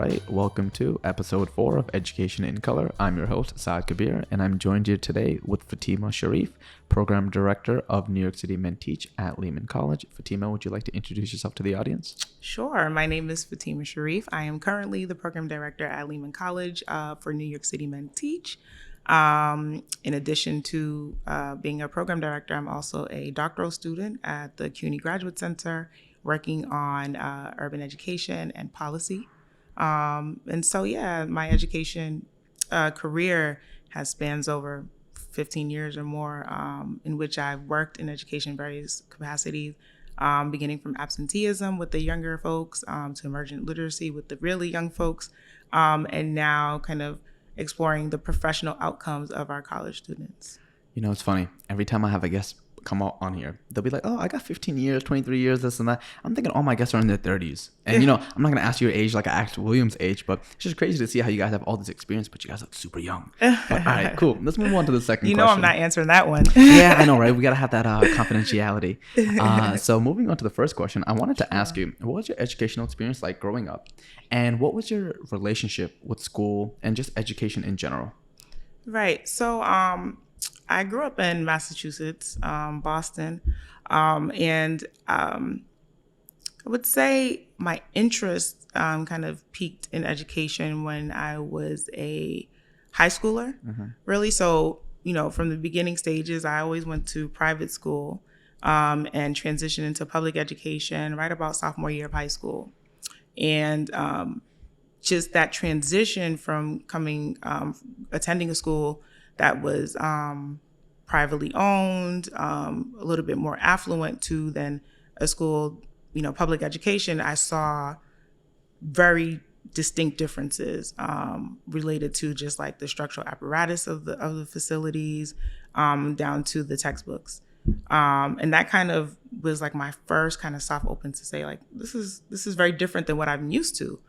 right, welcome to episode 4 of Education in Color. I'm your host, Saad Kabir, and I'm joined here today with Fatima Sherif, Program Director of New York City Men Teach at Lehman College. Fatima, would you like to introduce yourself to the audience? Sure. My name is Fatima Sherif. I am currently the Program Director at Lehman College for New York City Men Teach. In addition to being a Program Director, I'm also a doctoral student at the CUNY Graduate Center, working on urban education and policy. My education career spans over 15 years or more, in which I've worked in education in various capacities, beginning from absenteeism with the younger folks to emergent literacy with the really young folks, and now kind of exploring the professional outcomes of our college students. You know, it's funny. Every time I have a guest come on here, they'll be like, oh, I got 15 years, 23 years, this and that. I'm thinking all my guests are in their 30s. And, you know, I'm not going to ask your age like I asked William's age, but it's just crazy to see how you guys have all this experience, but you guys look super young. But, all right, cool. Let's move on to the second question. You know I'm not answering that one. Yeah, I know, right? We got to have that confidentiality. So moving on to the first question, I wanted to ask you, what was your educational experience like growing up? And what was your relationship with school and just education in general? Right. So, I grew up in Massachusetts, Boston, and I would say my interest kind of peaked in education when I was a high schooler, really. So, you know, from the beginning stages, I always went to private school and transitioned into public education right about sophomore year of high school. And just that transition from attending a school that was privately owned, a little bit more affluent to then a school, you know, public education, I saw very distinct differences related to just like the structural apparatus of the facilities, down to the textbooks. And that kind of was like my first kind of soft open to say like, this is very different than what I'm used to.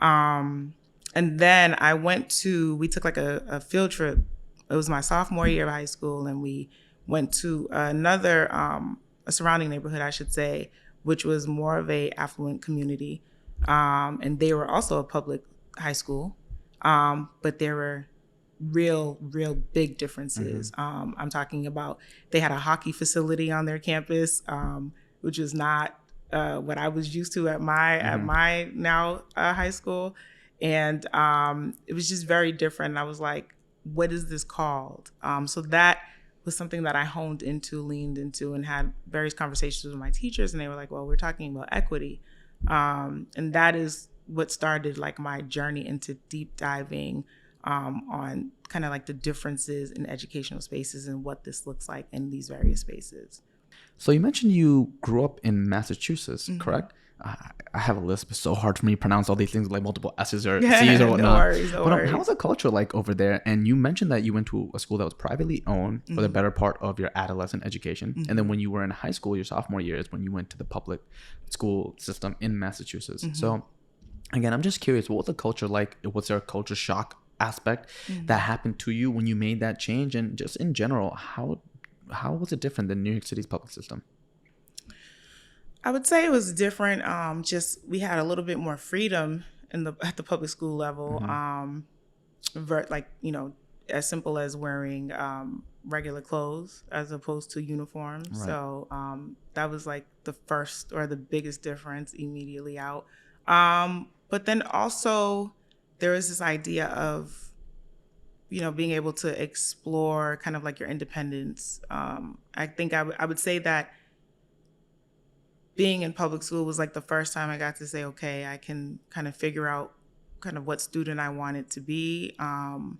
And then we took like a field trip. It was my sophomore year of high school, and we went to another, a surrounding neighborhood, I should say, which was more of a affluent community. And they were also a public high school, but there were real big differences. I'm talking about, they had a hockey facility on their campus, which is not what I was used to at my now high school. And it was just very different. I was like, what is this called? So that was something that I leaned into, and had various conversations with my teachers. And they were like, well, we're talking about equity. And that is what started like my journey into deep diving on kind of like the differences in educational spaces and what this looks like in these various spaces. So you mentioned you grew up in Massachusetts, correct? I have a list, but it's so hard for me to pronounce all these things like multiple S's or C's or whatnot. No worries. How was the culture like over there? And you mentioned that you went to a school that was privately owned for the better part of your adolescent education. And then when you were in high school, your sophomore year is when you went to the public school system in Massachusetts. So again, I'm just curious, what was the culture like? Was there a culture shock aspect that happened to you when you made that change? And just in general, how was it different than New York City's public system? I would say it was different. Just we had a little bit more freedom at the public school level. Like, you know, as simple as wearing regular clothes as opposed to uniforms. Right. So that was like the first or the biggest difference immediately out. But then also there was this idea of, you know, being able to explore kind of like your independence. I think I would say that being in public school was like the first time I got to say, okay, I can kind of figure out kind of what student I wanted to be. And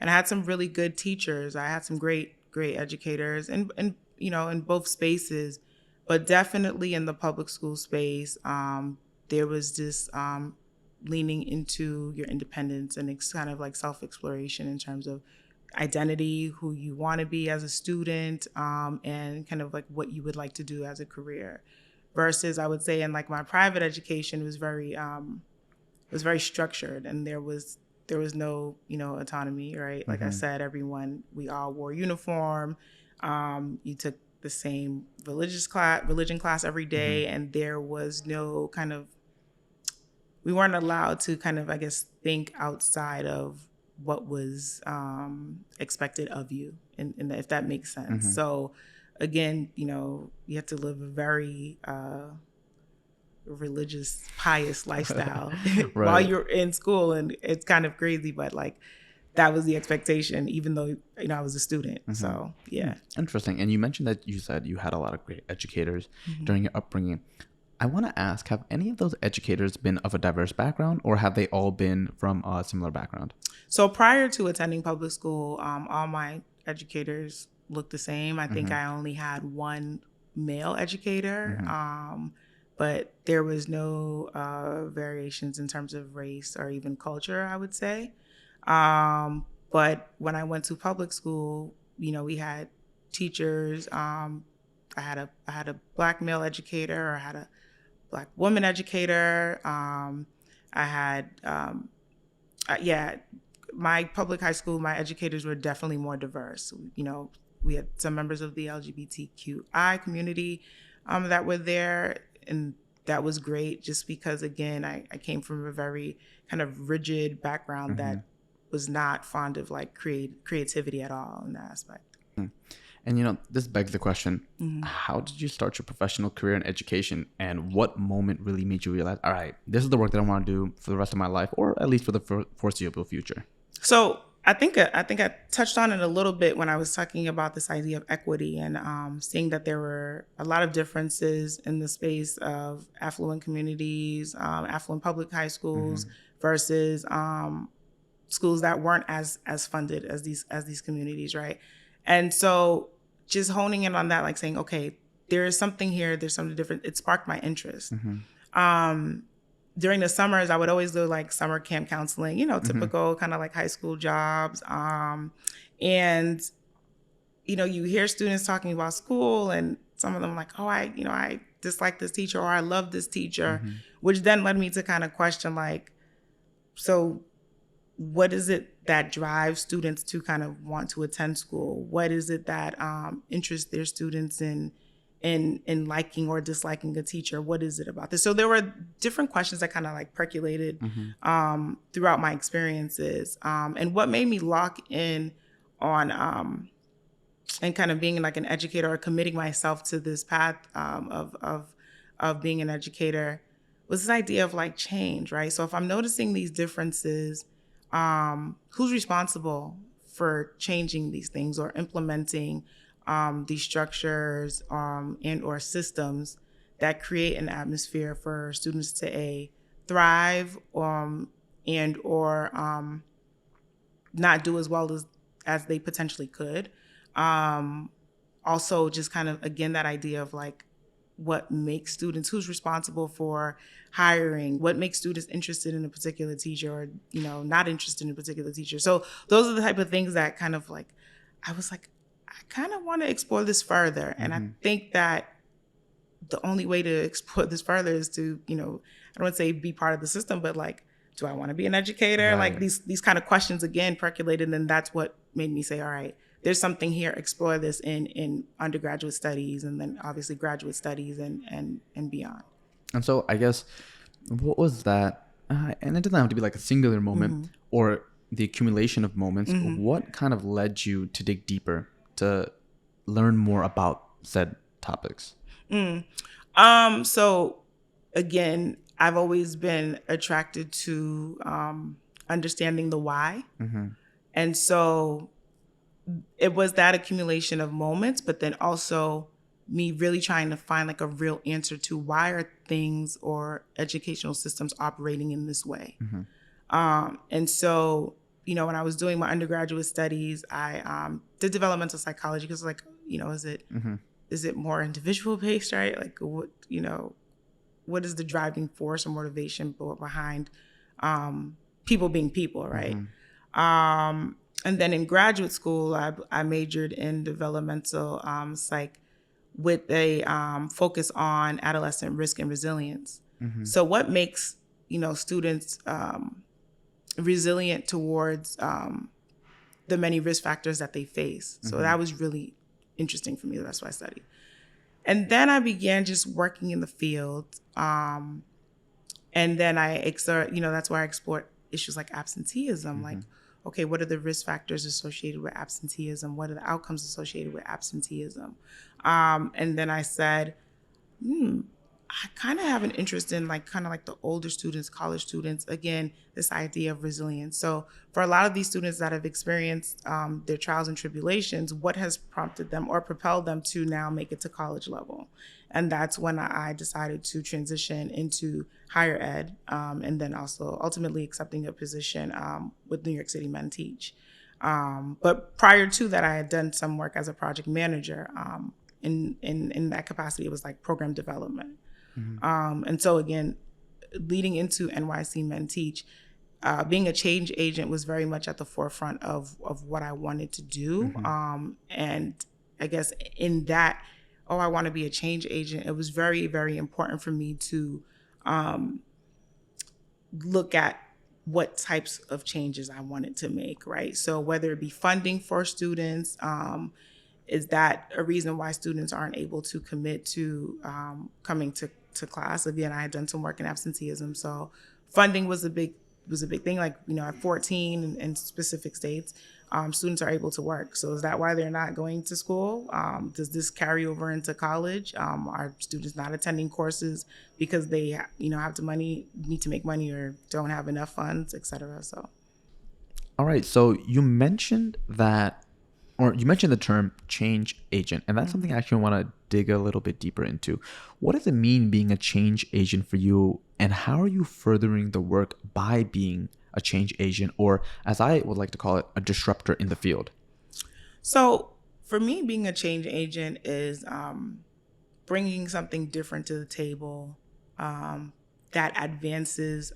I had some really good teachers. I had some great educators and you know, in both spaces, but definitely in the public school space, there was this leaning into your independence, and it's kind of like self-exploration in terms of identity, who you want to be as a student, and kind of like what you would like to do as a career. Versus, I would say, in like my private education, it was very structured, and there was no, you know, autonomy, right? Like I said, we all wore uniform. You took the same religion class every day, and there was no kind of we weren't allowed to kind of, I guess, think outside of what was expected of you, and if that makes sense. So again, you have to live a very religious, pious lifestyle while you're in school, and it's kind of crazy, but like that was the expectation, even though I was a student. So yeah. Interesting. And you mentioned that you said you had a lot of great educators during your upbringing. I want to ask, have any of those educators been of a diverse background, or have they all been from a similar background? So prior to attending public school, all my educators looked the same. I think I only had one male educator, but there was no variations in terms of race or even culture, I would say. But when I went to public school, we had teachers. I had a Black male educator. I had a Black woman educator. I had, my public high school, my educators were definitely more diverse. We had some members of the LGBTQI community that were there, and that was great just because, again, I came from a very kind of rigid background that was not fond of like creativity at all in that aspect. And this begs the question, how did you start your professional career in education, and what moment really made you realize, all right, this is the work that I want to do for the rest of my life, or at least for the foreseeable future? So I think I touched on it a little bit when I was talking about this idea of equity and seeing that there were a lot of differences in the space of affluent communities, affluent public high schools versus schools that weren't as funded as these communities, right? And so just honing in on that, like saying, okay, there is something here, there's something different. It sparked my interest. During the summers, I would always do like summer camp counseling, typical kind of like high school jobs. And, you hear students talking about school, and some of them like, oh, I dislike this teacher, or I love this teacher, which then led me to kind of question like, so what is it that drives students to kind of want to attend school? What is it that interests their students in liking or disliking a teacher? What is it about this? So there were different questions that kind of like percolated throughout my experiences. And what made me lock in on and kind of being like an educator, or committing myself to this path of being an educator, was this idea of like change, right? So if I'm noticing these differences, who's responsible for changing these things or implementing these structures and or systems that create an atmosphere for students to thrive and or not do as well as they potentially could. Also just kind of, again, that idea of like, what makes students, who's responsible for hiring, what makes students interested in a particular teacher, or, not interested in a particular teacher. So those are the type of things that kind of like, I was like, I kind of want to explore this further. And I think that the only way to explore this further is to, I don't want to say be part of the system, but like, do I want to be an educator? Right. Like these kind of questions again percolated. And that's what made me say, all right, there's something here, explore this in undergraduate studies, and then obviously graduate studies and beyond. And so I guess, what was that? And it doesn't have to be like a singular moment or the accumulation of moments. What kind of led you to dig deeper, to learn more about said topics? So again, I've always been attracted to understanding the why. And so it was that accumulation of moments, but then also me really trying to find like a real answer to why are things or educational systems operating in this way. And so, when I was doing my undergraduate studies, I did developmental psychology because like, is it more individual based, right? Like what is the driving force or motivation behind people being people, right? And then in graduate school, I majored in developmental psych with a focus on adolescent risk and resilience. So what makes, students resilient towards the many risk factors that they face? So that was really interesting for me. That's what I studied. And then I began just working in the field And then that's where I explored issues like absenteeism. Like, okay, what are the risk factors associated with absenteeism? What are the outcomes associated with absenteeism? And then I said, I kind of have an interest in like the older students, college students, again, this idea of resilience. So for a lot of these students that have experienced their trials and tribulations, what has prompted them or propelled them to now make it to college level? And that's when I decided to transition into higher ed, and then also ultimately accepting a position with New York City Men Teach. But prior to that, I had done some work as a project manager. In that capacity, it was like program development. And so again, leading into NYC Men Teach, being a change agent was very much at the forefront of what I wanted to do. And I guess in that, I want to be a change agent, it was very, very important for me to look at what types of changes I wanted to make, right? So whether it be funding for students, is that a reason why students aren't able to commit to coming to class? Again, I had done some work in absenteeism, so funding was a big thing. Like, at 14 in specific states, students are able to work. So is that why they're not going to school? Does this carry over into college? Are students not attending courses because they have to need to make money or don't have enough funds, et cetera? So, all right. So you mentioned that. Or you mentioned the term change agent, and that's something I actually want to dig a little bit deeper into. What does it mean being a change agent for you, and how are you furthering the work by being a change agent, or as I would like to call it, a disruptor in the field? So for me, being a change agent is bringing something different to the table that advances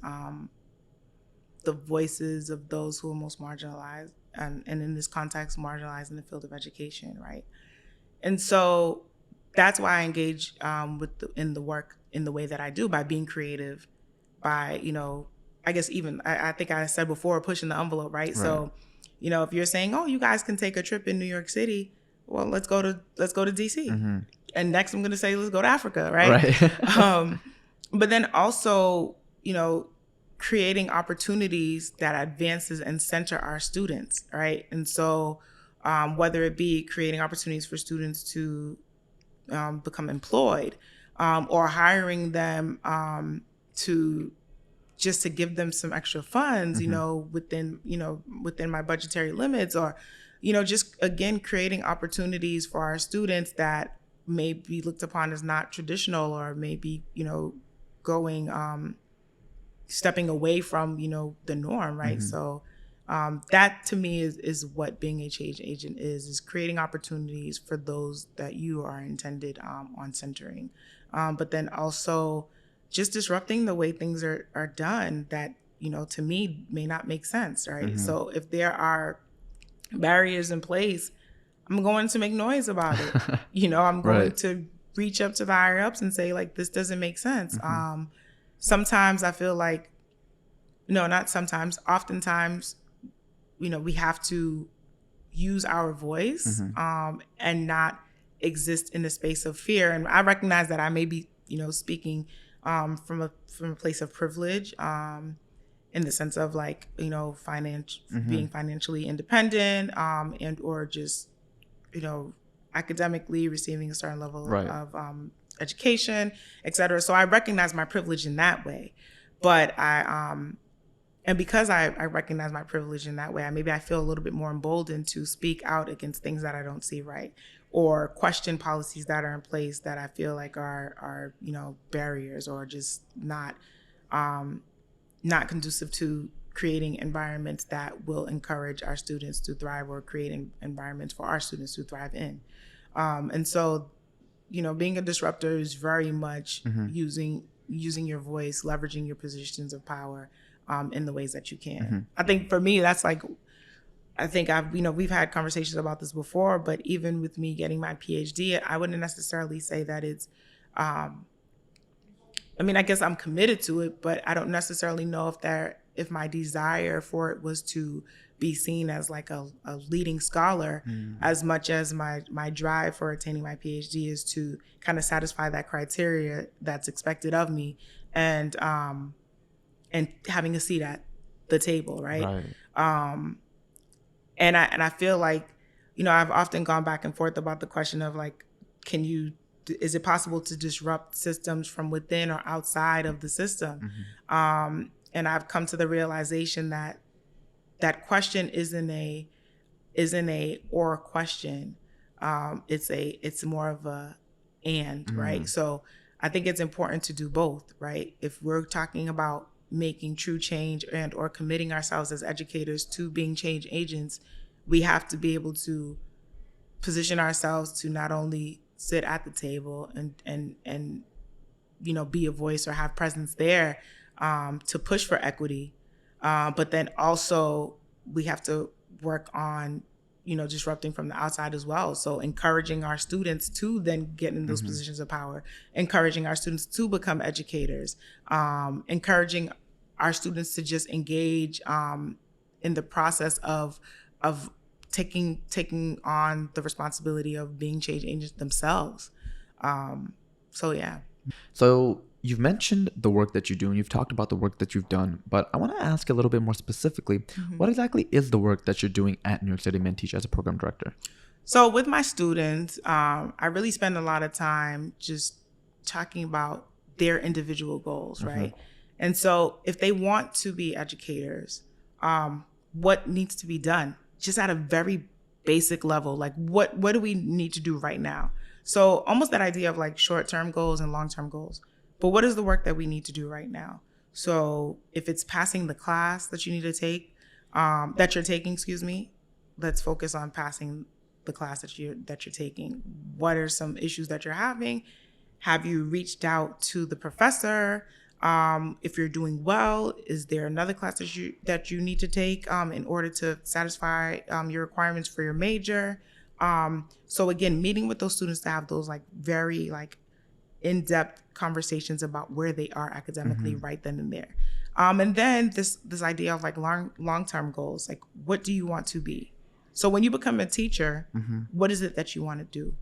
the voices of those who are most marginalized. And in this context, marginalized in the field of education, right? And so that's why I engage in the work in the way that I do, by being creative, by, I guess even, I think I said before, pushing the envelope, right? So, if you're saying, you guys can take a trip in New York City, well, let's go to DC. And next I'm going to say, let's go to Africa, right? But then also, creating opportunities that advances and center our students, right? And so whether it be creating opportunities for students to become employed, or hiring them to give them some extra funds, within my budgetary limits, or, just again, creating opportunities for our students that may be looked upon as not traditional, or maybe, stepping away from, the norm, right? So that to me is what being a change agent is creating opportunities for those that you are intended on centering. But then also just disrupting the way things are done that, to me may not make sense, right? So if there are barriers in place, I'm going to make noise about it. I'm going to reach up to the higher ups and say, like, this doesn't make sense. Sometimes I feel like, not sometimes, oftentimes, we have to use our voice and not exist in the space of fear. And I recognize that I may be, speaking from a place of privilege, in the sense of like, being financially independent, and or just, academically receiving a certain level of education, et cetera. So I recognize my privilege in that way. But and because I recognize my privilege in that way, I feel a little bit more emboldened to speak out against things that I don't see right, or question policies that are in place that I feel like are barriers, or just not conducive to creating environments that will encourage our students to thrive, or creating environments for our students to thrive in. And so, being a disruptor is very much using your voice, leveraging your positions of power in the ways that you can. I think for me, that's like, I think we've had conversations about this before, but even with me getting my PhD, I wouldn't necessarily say that it's, I guess I'm committed to it, but I don't necessarily know if my desire for it was to be seen as like a leading scholar, as much as my drive for attaining my PhD is to kind of satisfy that criteria that's expected of me, and and having a seat at the table, right? Right. And I feel like, I've often gone back and forth about the question of like, is it possible to disrupt systems from within or outside of the system? And I've come to the realization that that question isn't a or question. It's more of a and, right? So I think it's important to do both, right? If we're talking about making true change and or committing ourselves as educators to being change agents, we have to be able to position ourselves to not only sit at the table and be a voice or have presence there, to push for equity, but then also we have to work on disrupting from the outside as well. So encouraging our students to then get in those positions of power, encouraging our students to become educators, encouraging our students to just engage in the process of taking on the responsibility of being change agents themselves. So yeah. So you've mentioned the work that you do, and you've talked about the work that you've done, but I want to ask a little bit more specifically, what exactly is the work that you're doing at New York City Men Teach as a program director? So with my students, I really spend a lot of time just talking about their individual goals, right? And so if they want to be educators, what needs to be done? Just at a very basic level, like what do we need to do right now? So almost that idea of like short-term goals and long-term goals. But what is the work that we need to do right now? So if it's passing the class that you need to take, that you're taking, excuse me, let's focus on passing the class that you're taking. What are some issues that you're having? Have you reached out to the professor? If you're doing well, is there another class that you need to take in order to satisfy your requirements for your major? So again, meeting with those students to have those like very like in-depth conversations about where they are academically right then and there. And then this idea of like long-term goals, like what do you want to be? So when you become a teacher, what is it that you want to do?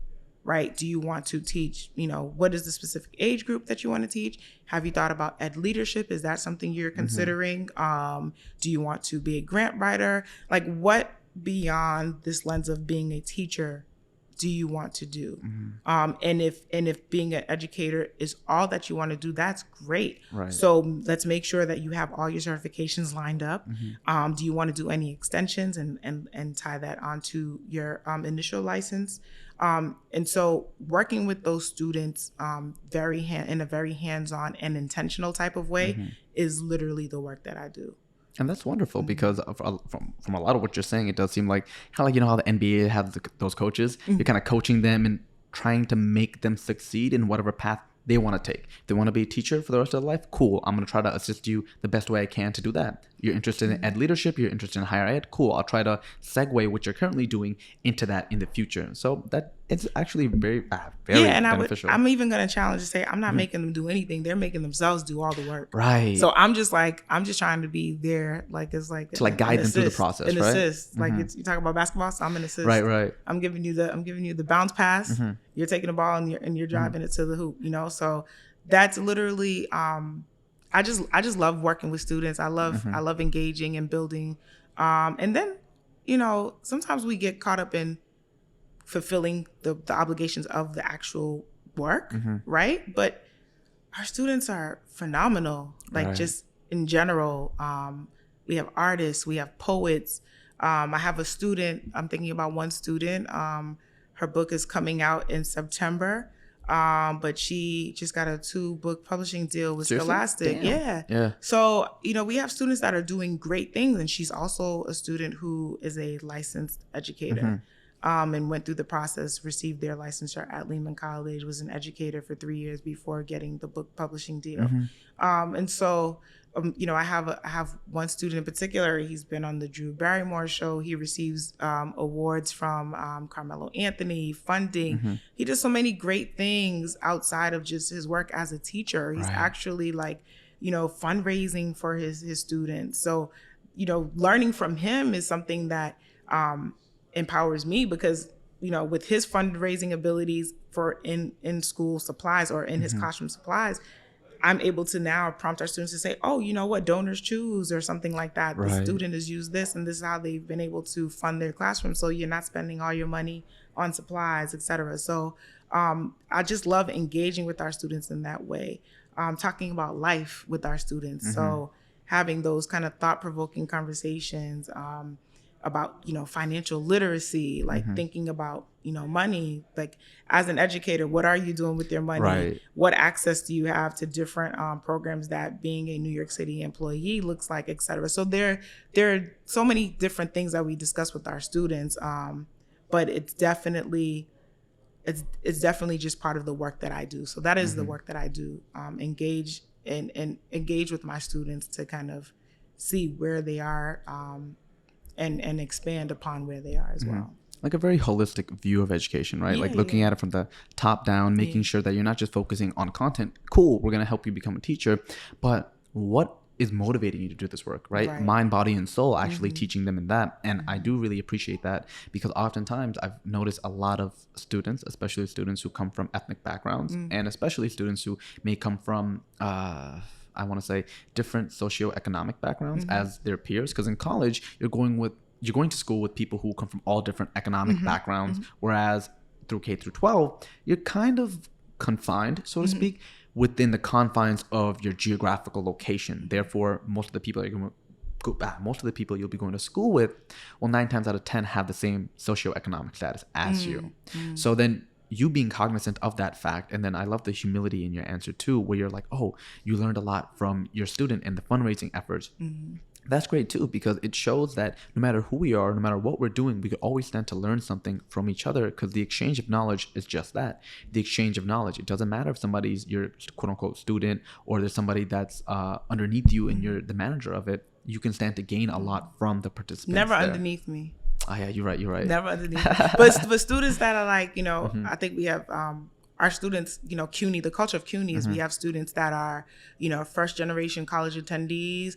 Right? Do you want to teach, what is the specific age group that you want to teach? Have you thought about ed leadership? Is that something you're considering? Do you want to be a grant writer? Like what beyond this lens of being a teacher do you want to do? And if being an educator is all that you want to do, that's great. Right. So let's make sure that you have all your certifications lined up. Do you want to do any extensions and tie that onto your initial license? And so working with those students in a very hands-on and intentional type of way is literally the work that I do. And that's wonderful because from a lot of what you're saying, it does seem like kind of like, how the NBA has those coaches. You're kind of coaching them and trying to make them succeed in whatever path they want to take. If they want to be a teacher for the rest of their life, cool. I'm going to try to assist you the best way I can to do that. You're interested in ed leadership, you're interested in higher ed, cool. I'll try to segue what you're currently doing into that in the future. So that it's actually very beneficial. I'm even going to challenge to say I'm not making them do anything. They're making themselves do all the work. Right. So I'm just trying to be there, like it's like to like guide them through the process, an right? Assist. Like you talk about basketball, so I'm an assist. Right. I'm giving you the bounce pass. You're taking the ball and you're driving it to the hoop. So that's literally. I just love working with students. I love engaging and building. And then, sometimes we get caught up in fulfilling the obligations of the actual work, right? But our students are phenomenal. Like just in general, we have artists, we have poets. I have a student, I'm thinking about one student, her book is coming out in September. But she just got a 2-book publishing deal with Scholastic. Yeah. So, we have students that are doing great things. And she's also a student who is a licensed educator, and went through the process, received their licensure at Lehman College, was an educator for 3 years before getting the book publishing deal. And so, I have one student in particular. He's been on the Drew Barrymore show. He receives awards from Carmelo Anthony, funding. He does so many great things outside of just his work as a teacher. He's actually fundraising for his students. So, learning from him is something that empowers me because, with his fundraising abilities for in school supplies or in his classroom supplies, I'm able to now prompt our students to say, oh, you know what, donors choose or something like that. Right. The student has used this and this is how they've been able to fund their classroom. So you're not spending all your money on supplies, et cetera. So I just love engaging with our students in that way, talking about life with our students. So having those kind of thought-provoking conversations about, you know, financial literacy, like thinking about, you know, money, like as an educator, what are you doing with your money? Right. What access do you have to different programs that being a New York City employee looks like, et cetera. So there are so many different things that we discuss with our students, but it's definitely just part of the work that I do. So that is the work that I do, engage with my students to kind of see where they are, and expand upon where they are as well. Like a very holistic view of education, right? Like looking at it from the top down, making sure that you're not just focusing on content. Cool, we're going to help you become a teacher, but what is motivating you to do this work, right? Mind, body, and soul, actually teaching them in that. And I do really appreciate that, because oftentimes I've noticed a lot of students, especially students who come from ethnic backgrounds, and especially students who may come from, I want to say, different socioeconomic backgrounds as their peers. Because in college, you're going to school with people who come from all different economic backgrounds, whereas through K through 12, you're kind of confined, so to speak, within the confines of your geographical location. Therefore, most of the people you'll be going to school with, well, 9 times out of 10 have the same socioeconomic status as you. So then you being cognizant of that fact, and then I love the humility in your answer too, where you're like, oh, you learned a lot from your student and the fundraising efforts. That's great too, because it shows that no matter who we are, no matter what we're doing, we could always stand to learn something from each other, because the exchange of knowledge is just that, the exchange of knowledge. It doesn't matter if somebody's your quote unquote student, or there's somebody that's underneath you and you're the manager of it. You can stand to gain a lot from the participants. Never underneath me. Oh yeah, you're right. Never underneath. But students that are like, you know, I think we have our students, you know, CUNY, the culture of CUNY is we have students that are, you know, first generation college attendees,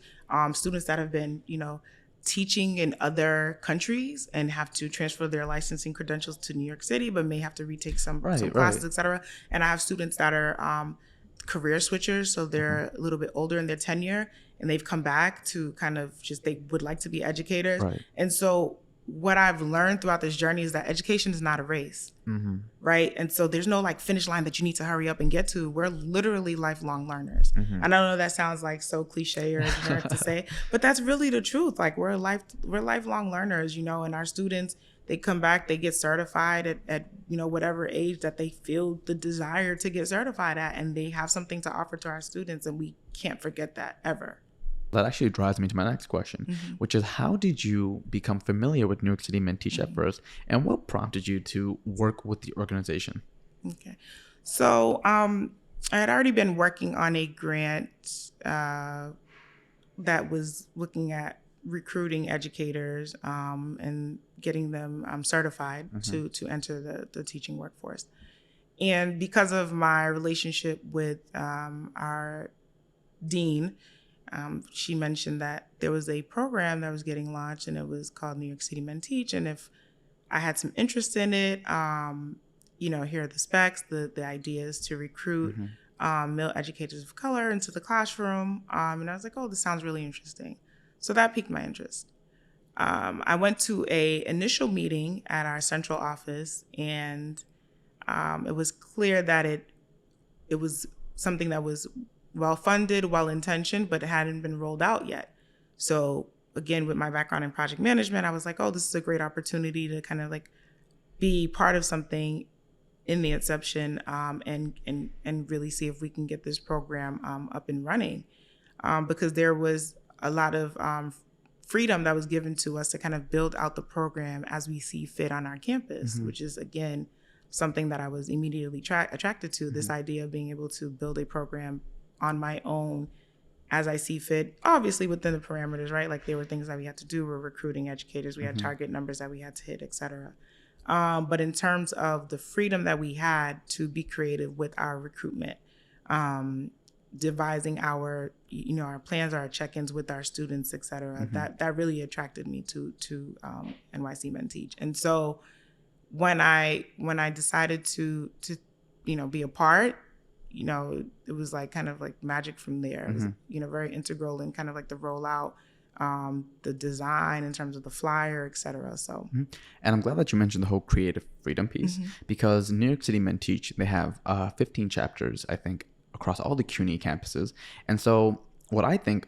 students that have been, you know, teaching in other countries and have to transfer their licensing credentials to New York City, but may have to retake some classes, et cetera. And I have students that are career switchers, so they're a little bit older in their tenure, and they've come back to kind of just, they would like to be educators. And so what I've learned throughout this journey is that education is not a race, right? And so there's no like finish line that you need to hurry up and get to. We're literally lifelong learners. And I know that sounds like so cliche or generic to say, but that's really the truth. Like we're lifelong learners, you know, and our students, they come back, they get certified at you know, whatever age that they feel the desire to get certified at, and they have something to offer to our students, and we can't forget that ever. That actually drives me to my next question, which is, how did you become familiar with New York City Men Teach at first, and what prompted you to work with the organization? Okay. So I had already been working on a grant that was looking at recruiting educators and getting them certified to enter the teaching workforce. And because of my relationship with our dean, she mentioned that there was a program that was getting launched, and it was called New York City Men Teach. And if I had some interest in it, you know, here are the specs, the ideas to recruit male educators of color into the classroom. And I was like, oh, this sounds really interesting. So that piqued my interest. I went to a initial meeting at our central office, and it was clear that it was something that was well-funded, well-intentioned, but it hadn't been rolled out yet. So again, with my background in project management, I was like, oh, this is a great opportunity to kind of like be part of something in the inception, and really see if we can get this program up and running. Because there was a lot of freedom that was given to us to kind of build out the program as we see fit on our campus, which is, again, something that I was immediately attracted to, this idea of being able to build a program on my own as I see fit, obviously within the parameters, right? Like there were things that we had to do. We're recruiting educators. We had target numbers that we had to hit, et cetera. But in terms of the freedom that we had to be creative with our recruitment, devising our, you know, our plans, our check-ins with our students, et cetera, that really attracted me to NYC Men Teach. And so when I decided to, you know, be a part, it was like kind of like magic from there. It was, very integral in kind of like the rollout, the design in terms of the flyer, et cetera. So, and I'm glad that you mentioned the whole creative freedom piece, because New York City Men Teach, they have 15 chapters, I think, across all the CUNY campuses. And so when I think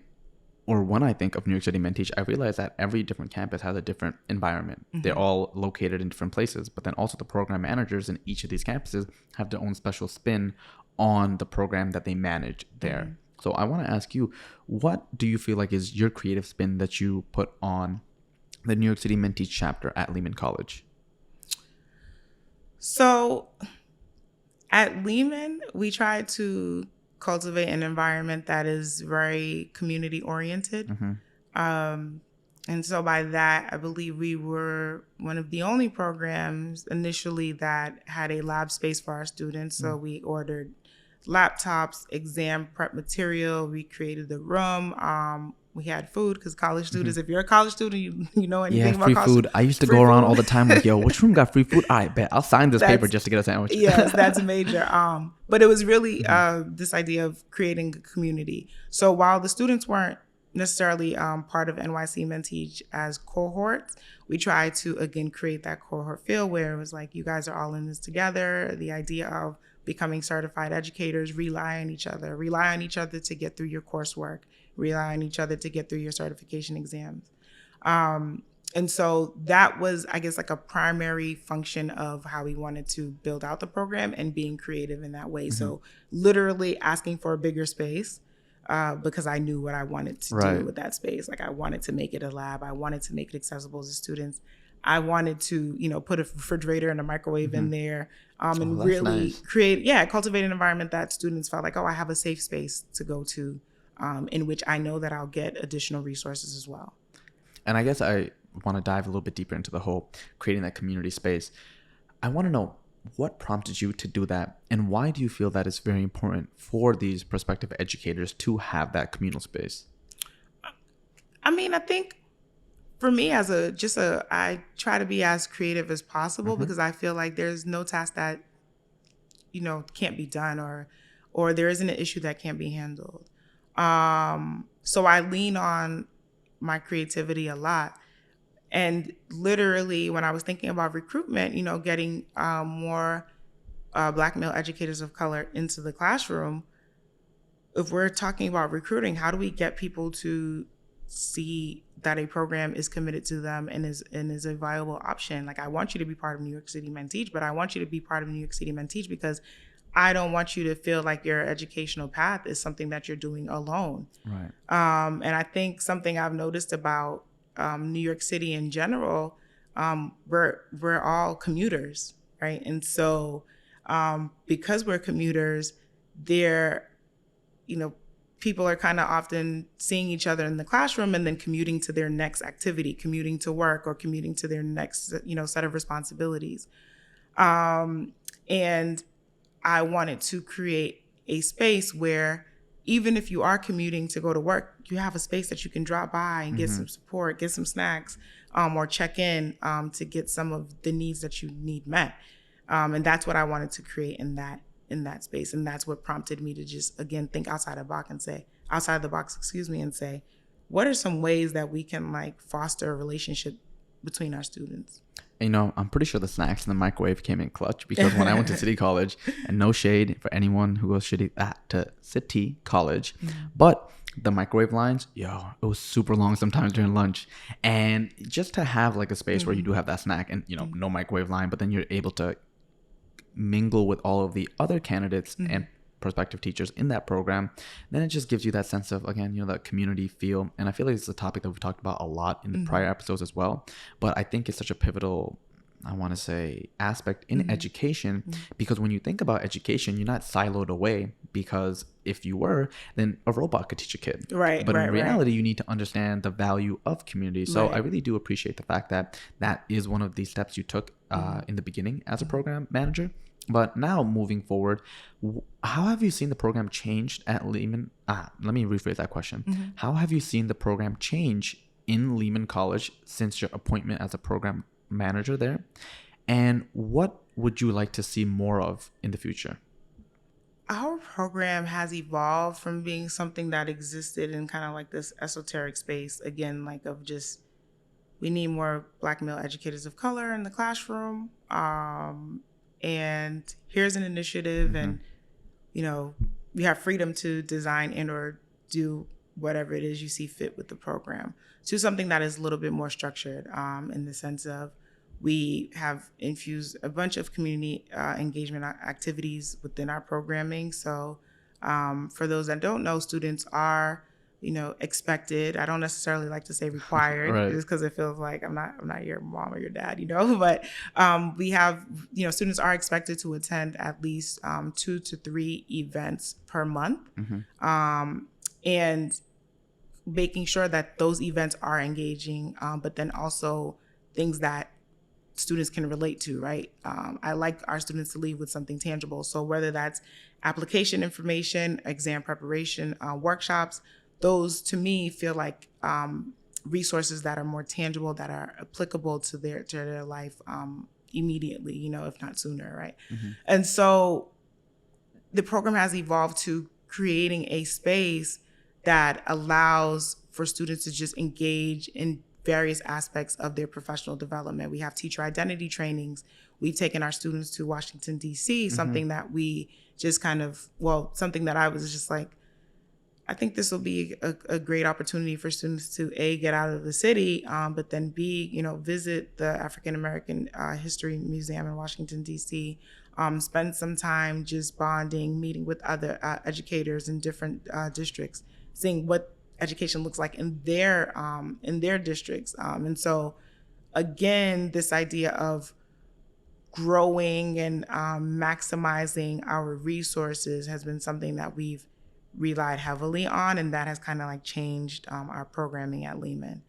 of New York City Men Teach, I realize that every different campus has a different environment. They're all located in different places, but then also the program managers in each of these campuses have their own special spin on the program that they manage there. So I want to ask you, what do you feel like is your creative spin that you put on the New York City Men Teach chapter at Lehman College? So at Lehman, we try to cultivate an environment that is very community oriented. And so by that, I believe we were one of the only programs initially that had a lab space for our students. So we ordered laptops, exam prep material. We created the room. We had food because college students, if you're a college student, you know anything about free college food. I used to go around all the time like, yo, which room got free food? I bet I'll sign this paper just to get a sandwich. Yes, that's major. But it was really this idea of creating a community. So while the students weren't necessarily part of NYC Men Teach as cohorts, we tried to, again, create that cohort feel where it was like, you guys are all in this together. The idea of becoming certified educators, rely on each other to get through your coursework, rely on each other to get through your certification exams. And so that was, I guess, like a primary function of how we wanted to build out the program and being creative in that way. So literally asking for a bigger space because I knew what I wanted to do with that space. Like I wanted to make it a lab. I wanted to make it accessible to students. I wanted to, put a refrigerator and a microwave in there and really cultivate an environment that students felt like, oh, I have a safe space to go to in which I know that I'll get additional resources as well. And I guess I want to dive a little bit deeper into the whole creating that community space. I want to know what prompted you to do that, and why do you feel that it's very important for these prospective educators to have that communal space? I mean, I think for me I try to be as creative as possible because I feel like there's no task that, can't be done or there isn't an issue that can't be handled. So I lean on my creativity a lot. And literally when I was thinking about recruitment, getting more Black male educators of color into the classroom, if we're talking about recruiting, how do we get people to see that a program is committed to them and is a viable option? Like, I want you to be part of New York City Men Teach, but I want you to be part of New York City Men Teach because I don't want you to feel like your educational path is something that you're doing alone. Right. And I think something I've noticed about New York City in general, we're all commuters, right? And so because we're commuters, people are kind of often seeing each other in the classroom and then commuting to their next activity, commuting to work or commuting to their next, set of responsibilities. And I wanted to create a space where even if you are commuting to go to work, you have a space that you can drop by and get some support, get some snacks, or check in to get some of the needs that you need met. And that's what I wanted to create in that space. And that's what prompted me to just, again, think outside the box and say, what are some ways that we can foster a relationship between our students? I'm pretty sure the snacks in the microwave came in clutch, because when I went to City College, and no shade for anyone who goes to City College, but the microwave lines, it was super long sometimes during lunch. And just to have a space where you do have that snack and, no microwave line, but then you're able to mingle with all of the other candidates and prospective teachers in that program, then it just gives you that sense of, again, that community feel. And I feel like it's a topic that we've talked about a lot in the prior episodes as well, but I think it's such a pivotal, I want to say, aspect in education, because when you think about education, you're not siloed away, because if you were, then a robot could teach a kid. Right. But in reality, you need to understand the value of community. So I really do appreciate the fact that that is one of the steps you took in the beginning as a program manager. But now moving forward, how have you seen the program changed at Lehman? Let me rephrase that question. How have you seen the program change in Lehman College since your appointment as a program manager there? And what would you like to see more of in the future? Our program has evolved from being something that existed in kind of like this esoteric space, again, like of just, we need more Black male educators of color in the classroom. And here's an initiative, and, you know, you have freedom to design and or do whatever it is you see fit with the program, to something that is a little bit more structured, in the sense of, we have infused a bunch of community engagement activities within our programming. So for those that don't know, students are, you know, expected. I don't necessarily like to say required, Right. just because it feels like I'm not your mom or your dad, you know. But we have, you know, students are expected to attend at least 2 to 3 events per month, and making sure that those events are engaging, but then also things that students can relate to, right? I like our students to leave with something tangible. So whether that's application information, exam preparation, workshops, those to me feel like resources that are more tangible, that are applicable to their life immediately, you know, if not sooner, right? And so the program has evolved to creating a space that allows for students to just engage in various aspects of their professional development. We have teacher identity trainings. We've taken our students to Washington, D.C., something that we just kind of, well, something that I was just like, I think this will be a great opportunity for students to A, get out of the city, but then B, you know, visit the African American History Museum in Washington, D.C., spend some time just bonding, meeting with other educators in different districts, seeing what education looks like in their districts. And so again, this idea of growing and maximizing our resources has been something that we've relied heavily on, and that has kind of like changed our programming at Lehman.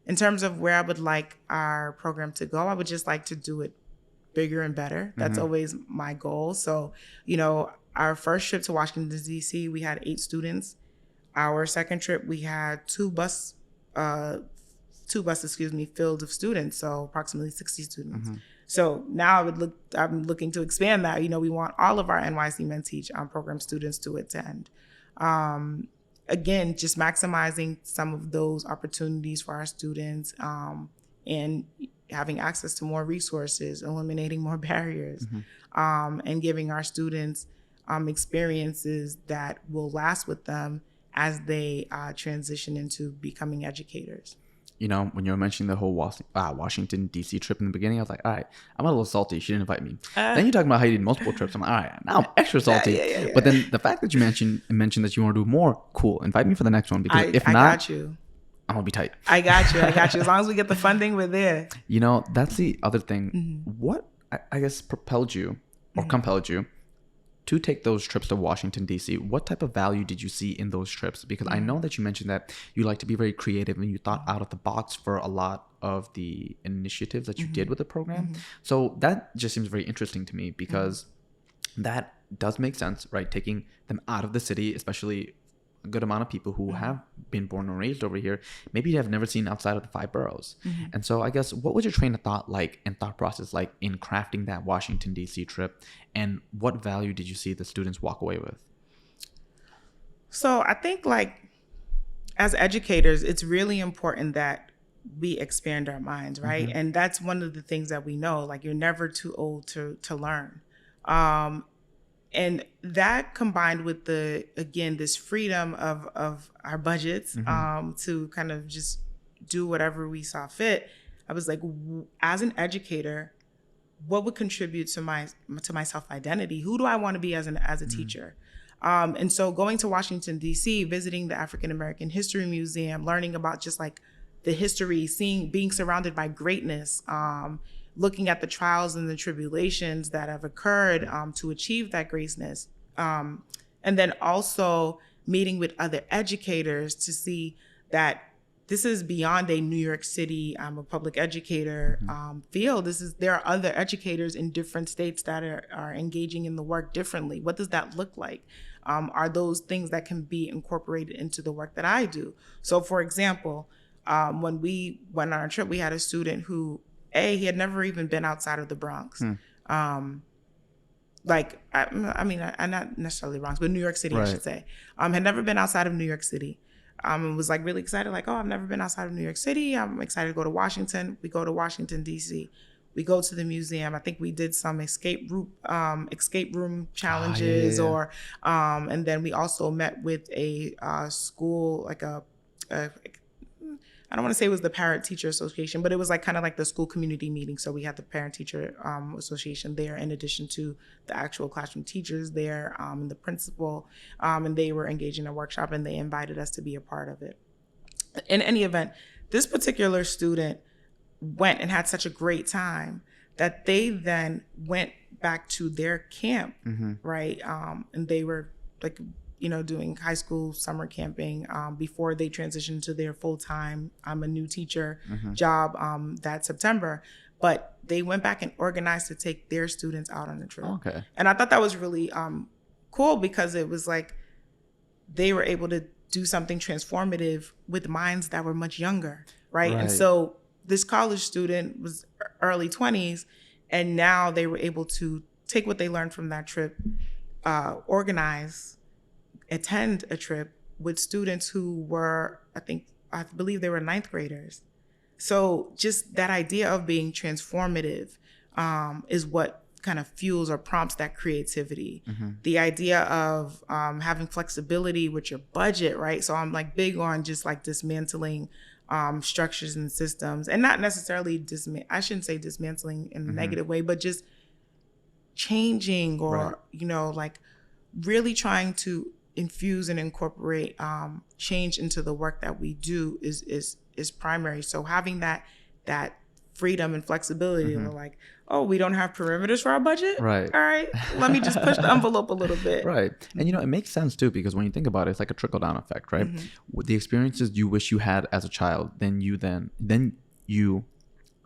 In terms of where I would like our program to go, I would just like to do it bigger and better. That's always my goal. So, you know, our first trip to Washington, D.C., we had 8 students. Our second trip, we had two buses, filled of students, so approximately 60 students. So now I'm looking to expand that. You know, we want all of our NYC Men Teach program students to attend. Again, just maximizing some of those opportunities for our students, and having access to more resources, eliminating more barriers, and giving our students experiences that will last with them as they transition into becoming educators. You know, when you were mentioning the whole Washington, D.C. trip in the beginning, I was like, all right, I'm a little salty. She didn't invite me. Then you're talking about how you did multiple trips. I'm like, all right, now I'm extra salty. Yeah. But then the fact that you mentioned that you want to do more, cool. Invite me for the next one, because if not, got you. I'm going to be tight. I got you. As long as we get the funding, we're there. You know, that's the other thing. What, I guess, propelled you or compelled you to take those trips to Washington, D.C., what type of value did you see in those trips? Because I know that you mentioned that you like to be very creative and you thought out of the box for a lot of the initiatives that you did with the program. So that just seems very interesting to me, because that does make sense, right? Taking them out of the city, especially a good amount of people who have been born and raised over here, maybe have never seen outside of the 5 boroughs. And so I guess, what was your train of thought like and thought process like in crafting that Washington, D.C. trip? And what value did you see the students walk away with? So I think, like, as educators, it's really important that we expand our minds, right? And that's one of the things that we know, like, you're never too old to learn. And that, combined with this freedom of our budgets, to kind of just do whatever we saw fit, I was like, as an educator, what would contribute to my self-identity? Who do I want to be as a teacher? And so going to Washington, D.C., visiting the African American History Museum, learning about just like the history, being surrounded by greatness, looking at the trials and the tribulations that have occurred to achieve that greatness. And then also meeting with other educators to see that this is beyond a New York City, I'm a public educator field. There are other educators in different states that are engaging in the work differently. What does that look like? Are those things that can be incorporated into the work that I do? So for example, when we went on our trip, we had a student who, he had never even been outside of the Bronx. like, I mean, I'm not necessarily Bronx, but New York City, I Right. should say. Had never been outside of New York City. And was like really excited, like, oh, I've never been outside of New York City. I'm excited to go to Washington. We go to Washington, D.C. We go to the museum. I think we did some escape room challenges, yeah. or and then we also met with a school, like a I don't want to say it was the Parent Teacher Association, but it was like kind of like the school community meeting. So we had the Parent Teacher Association there, in addition to the actual classroom teachers there, and the principal, and they were engaged in a workshop, and they invited us to be a part of it. In any event, this particular student went and had such a great time that they then went back to their camp, right? And they were like, doing high school summer camping before they transitioned to their full-time, a new teacher job that September. But they went back and organized to take their students out on a trip. Okay. And I thought that was really cool, because it was like they were able to do something transformative with minds that were much younger, right? And so this college student was early 20s, and now they were able to take what they learned from that trip, attend a trip with students who were, I believe they were ninth graders. So just that idea of being transformative is what kind of fuels or prompts that creativity. The idea of having flexibility with your budget, right? So I'm like big on just like dismantling structures and systems, and not necessarily I shouldn't say dismantling in a negative way, but just changing, or, like really trying to infuse and incorporate change into the work that we do is primary. So having that freedom and flexibility, we're like, oh, we don't have perimeters for our budget, right? All right, let me just push the envelope a little bit, right? And it makes sense too, because when you think about it, it's like a trickle down effect, right? With the experiences you wish you had as a child, then you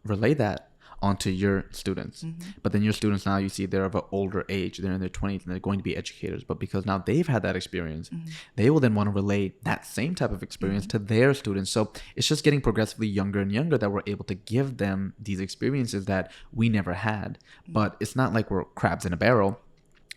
relay that onto your students. But then your students, now you see they're of an older age, they're in their 20s, and they're going to be educators. But because now they've had that experience, they will then want to relay that same type of experience to their students. So it's just getting progressively younger and younger that we're able to give them these experiences that we never had. But it's not like we're crabs in a barrel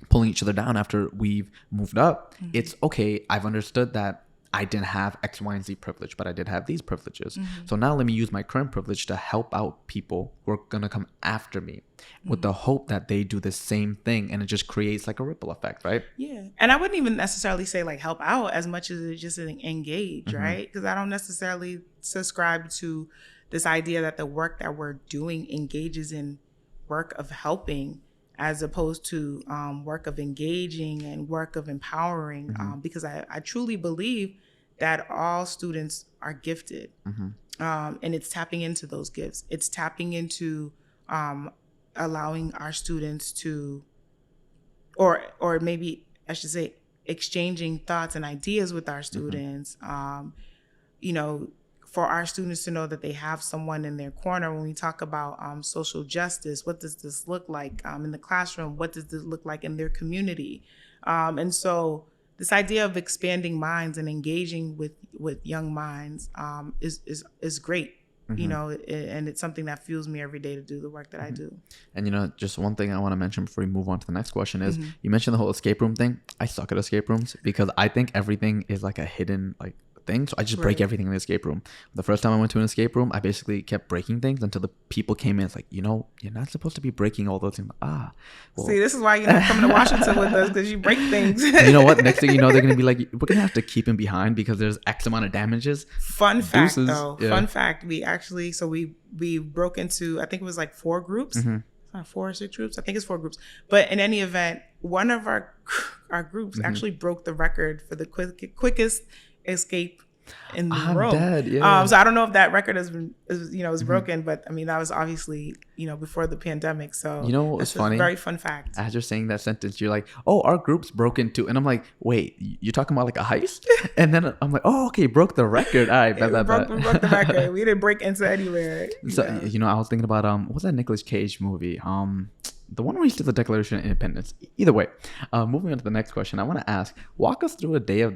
pulling each other down after we've moved up. It's okay, I've understood that I didn't have X, Y, and Z privilege, but I did have these privileges. So now let me use my current privilege to help out people who are going to come after me with the hope that they do the same thing. And it just creates like a ripple effect, right? Yeah. And I wouldn't even necessarily say like help out as much as it's just engage, right? Because I don't necessarily subscribe to this idea that the work that we're doing engages in work of helping, as opposed to work of engaging and work of empowering, because I truly believe that all students are gifted, and it's tapping into those gifts. It's tapping into allowing our students to, or maybe I should say, exchanging thoughts and ideas with our students, for our students to know that they have someone in their corner. When we talk about social justice, what does this look like in the classroom? What does this look like in their community? And so this idea of expanding minds and engaging with young minds is great, and it's something that fuels me every day to do the work that I do. And, just one thing I want to mention before we move on to the next question is you mentioned the whole escape room thing. I suck at escape rooms because I think everything is like a hidden thing. So I just break everything in the escape room. The first time I went to an escape room, I basically kept breaking things until the people came in. It's like, you're not supposed to be breaking all those things. Well. See, this is why you're not coming to Washington with us, because you break things. You know what? Next thing you know, they're going to be like, we're going to have to keep him behind because there's X amount of damages. Fun fact, though. Yeah. Fun fact. We actually, we broke into, I think it was like 4 groups. 4 or 6 groups. I think it's 4 groups. But in any event, one of our groups actually broke the record for the quickest escape in the room. Dead, yeah. So I don't know if that record is broken, but I mean, that was obviously, before the pandemic. So what's funny? Very fun fact. As you're saying that sentence, you're like, oh, our group's broken too. And I'm like, wait, you're talking about like a heist? And then I'm like, oh, okay, broke the record. All right, we broke the record. We didn't break into anywhere. So, I was thinking about, what's that Nicolas Cage movie? The one where he did the Declaration of Independence. Either way, moving on to the next question, I want to ask, walk us through a day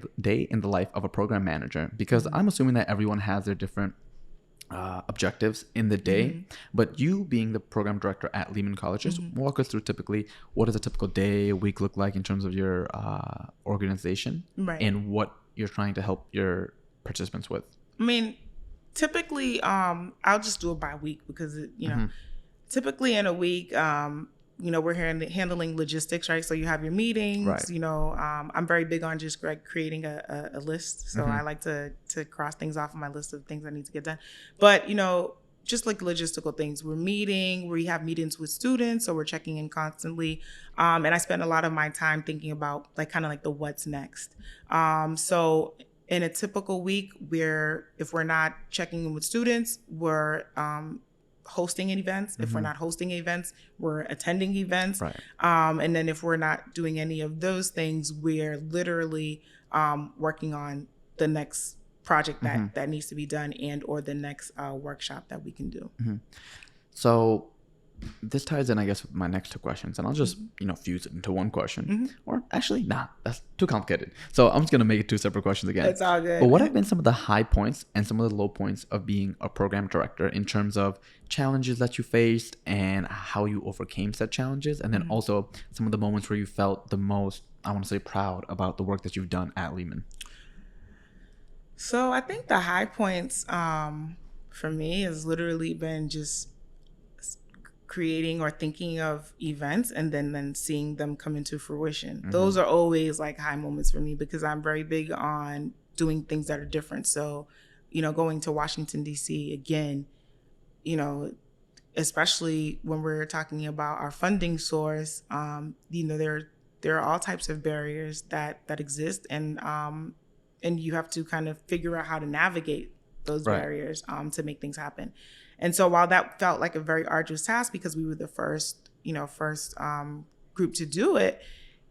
in the life of a program manager, because I'm assuming that everyone has their different objectives in the day. But you being the program director at Lehman College, just walk us through typically what does a typical day, a week look like in terms of your organization, and what you're trying to help your participants with. I mean, typically, I'll just do it by week because, typically in a week, we're handling logistics, right? So you have your meetings, I'm very big on just creating a list. So I like to cross things off on my list of things that need to get done. But, just like logistical things, we have meetings with students. So we're checking in constantly. And I spend a lot of my time thinking about the what's next. So in a typical week, if we're not checking in with students, we're hosting events. If we're not hosting events, we're attending events. And then if we're not doing any of those things, we're literally working on the next project that needs to be done and or the next workshop that we can do. So this ties in, I guess, with my next two questions, and I'll just fuse it into one question. Or actually, that's too complicated. So I'm just gonna make it two separate questions again. It's all good. But what have been some of the high points and some of the low points of being a program director in terms of challenges that you faced and how you overcame said challenges, and then also some of the moments where you felt the most, I want to say, proud about the work that you've done at Lehman? So I think the high points for me has literally been just creating or thinking of events and then seeing them come into fruition. Those are always high moments for me because I'm very big on doing things that are different. So, going to Washington, D.C. again, especially when we're talking about our funding source, there are all types of barriers that exist, and you have to kind of figure out how to navigate those barriers to make things happen. And so while that felt like a very arduous task because we were the first group to do it,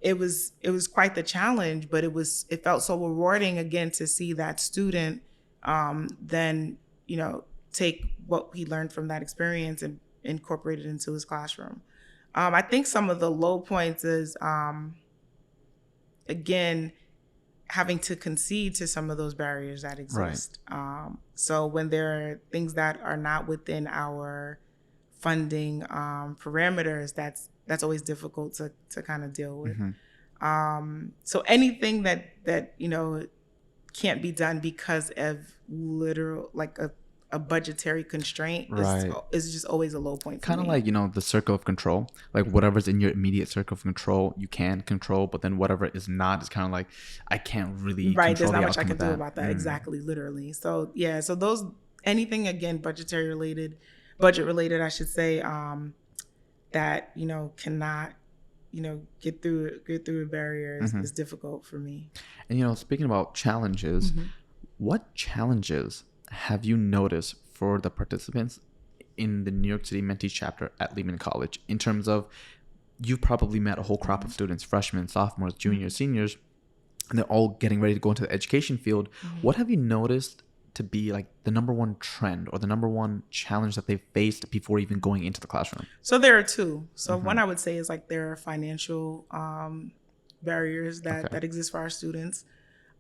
it was quite the challenge, but it felt so rewarding again to see that student then take what he learned from that experience and incorporate it into his classroom. I think some of the low points is again having to concede to some of those barriers that exist. So when there are things that are not within our funding parameters, that's always difficult to kind of deal with. So anything that can't be done because of literal a budgetary constraint is just always a low point. Kind of like, the circle of control, whatever's in your immediate circle of control, you can control, but then whatever is not is kind of like, I can't really control there's not the much I can do about that. Mm. Exactly. Literally. So yeah, so those, anything again, budget related, I should say, that, cannot, get through a barrier is difficult for me. And, speaking about challenges, what challenges have you noticed for the participants in the New York City Men Teach chapter at Lehman College, in terms of you've probably met a whole crop of students, freshmen, sophomores, juniors, seniors, and they're all getting ready to go into the education field. What have you noticed to be the number one trend or the number one challenge that they've faced before even going into the classroom? So there are two. So one I would say is there are financial barriers that exist for our students.